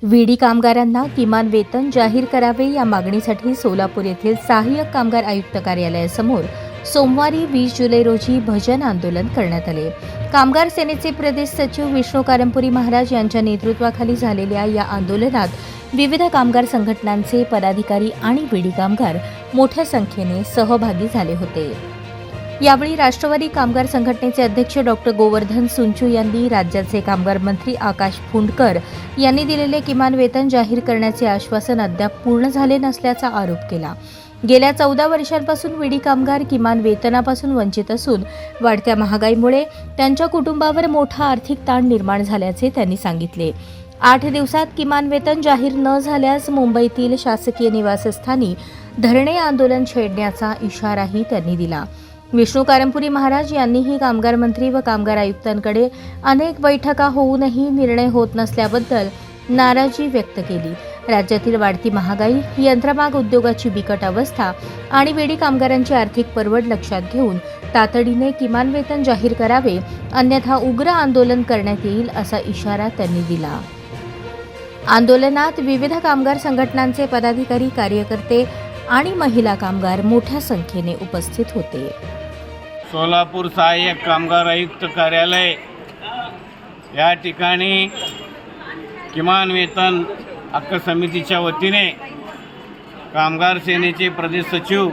विडी कामगारांना किमान वेतन जाहीर करावे या मागणीसाठी सोलापूर येथील सहाय्यक कामगार आयुक्त कार्यालयासमोर सोमवारी 20 जुलै रोजी भजन आंदोलन करण्यात आले। कामगार सेनेचे प्रदेश सचिव विष्णू कारंपुरी महाराज यांच्या नेतृत्वाखाली झालेल्या या आंदोलनात विविध कामगार संघटनांचे पदाधिकारी आणि विडी कामगार मोठ्या संख्येने सहभागी झाले होते। यावेळी राष्ट्रवादी कामगार संघटनेचे अध्यक्ष डॉक्टर गोवर्धन सुंचू यांनी राज्याचे कामगार मंत्री आकाश फुंडकर यांनी दिलेले किमान वेतन जाहीर करण्याचे आश्वासन अद्याप पूर्ण झाले नसल्याचा आरोप केला। गेल्या 14 वर्षांपासून विडी कामगार किमान वेतनापासून वंचित असून वाढत्या महागाईमुळे त्यांच्या कुटुंबावर मोठा आर्थिक ताण निर्माण झाल्याचे त्यांनी सांगितले। 8 दिवसात किमान वेतन जाहीर न झाल्यास मुंबईतील शासकीय निवासस्थानी धरणे आंदोलन छेडण्याचा इशाराही त्यांनी दिला। विष्णू कारंपुरी महाराज यांनीही कामगार मंत्री व कामगार आयुक्तांकडे अनेक बैठका होऊनही निर्णय होत नसल्याबद्दल नाराजी व्यक्त केली। राज्यातील वाढती महागाई, यंत्रमाग उद्योगाची बिकट अवस्था आणि विडी कामगारांची आर्थिक परवड लक्षात घेऊन तातडीने किमान वेतन जाहीर करावे, अन्यथा उग्र आंदोलन करण्यात येईल असा इशारा त्यांनी दिला। आंदोलनात विविध कामगार संघटनांचे पदाधिकारी, कार्यकर्ते आणि महिला कामगार मोठ्या संख्येने उपस्थित होते। सोलापूर सहाय्यक कामगार आयुक्त कार्यालय या ठिकाणी किमान वेतन हक्क समितीच्या वतीने कामगार सेनेचे प्रदेश सचिव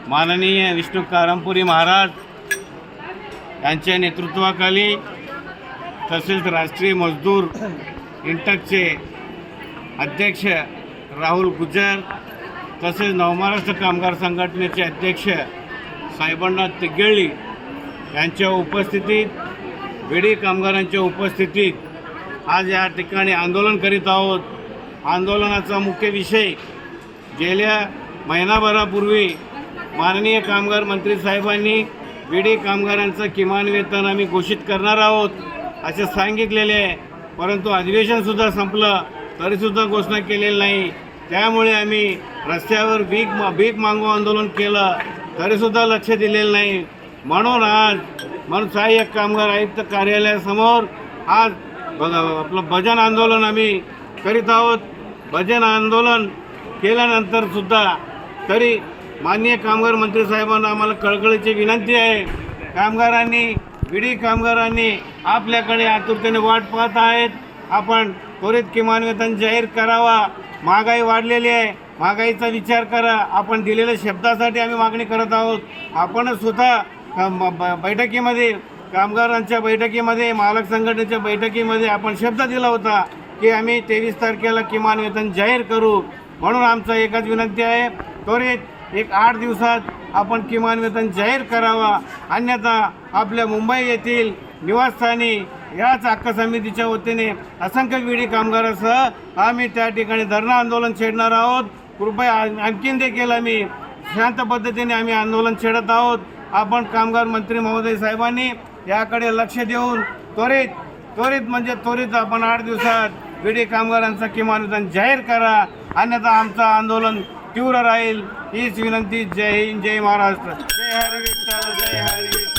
माननीय विष्णू कारंपुरी महाराज यांच्या नेतृत्वाखाली तसेच राष्ट्रीय मजदूर इंटकचे अध्यक्ष राहुल गुजर तसेच नवमहाराष्ट्र कामगार संघटनेचे अध्यक्ष साहेबांना तिगेळी यांच्या उपस्थितीत, विडी कामगारांच्या उपस्थितीत आज या ठिकाणी आंदोलन करीत आहोत। आंदोलनाचा मुख्य विषय गेल्या महिनाभरापूर्वी माननीय कामगार मंत्री साहेबांनी विडी कामगारांचं किमान वेतन आम्ही घोषित करणार आहोत असे सांगितलेले आहे, परंतु अधिवेशनसुद्धा संपलं तरीसुद्धा घोषणा केलेली नाही। त्यामुळे आम्ही रस्त्यावर भीक मागू आंदोलन केलं तरीसुद्धा लक्ष दिलेलं नाही। म्हणून सहाय्यक कामगार आयुक्त कार्यालयासमोर आज आपलं भजन आंदोलन आम्ही करीत आहोत। भजन आंदोलन केल्यानंतर सुद्धा तरी माननीय कामगार मंत्री साहेबांना आम्हाला कळकळीची विनंती आहे, कामगारांनी, विडी कामगारांनी आपल्याकडे आतुरतेने वाट पाहत आहेत। आपण त्वरित किमान वेतन जाहीर करावा। महागाई वाढलेली आहे, महागाईचा विचार करा। आपण दिलेल्या शब्दासाठी आम्ही मागणी करत आहोत। आपण स्वतः बैठकीमध्ये, कामगारांच्या बैठकीमध्ये, मालक संघटनेच्या बैठकीमध्ये आपण शब्द दिला होता की आम्ही 23 तारखेला किमान वेतन जाहीर करू। म्हणून आमचा एकच विनंती आहे, त्वरित 8 दिवसात आपण किमान वेतन जाहीर करावा, अन्यथा आपल्या मुंबई येथील निवासस्थानी याच हक्क समितीच्या वतीने असंख्य विडी कामगारासह आम्ही त्या ठिकाणी धरणं आंदोलन छेडणार आहोत। कृपया आणखीन देखील आम्ही शांत पद्धतीने आम्ही आंदोलन छेडत आहोत। आपण कामगार मंत्री महोदय साहेबांनी याकडे लक्ष देऊन त्वरित आपण 8 दिवसात विडी कामगारांचं किमान वेतन जाहीर करा, अन्यथा आमचं आंदोलन तीव्र राहील हीच विनंती। जय हिंद, जय महाराष्ट्र, जय हरी विठ्ठल, जय हरी।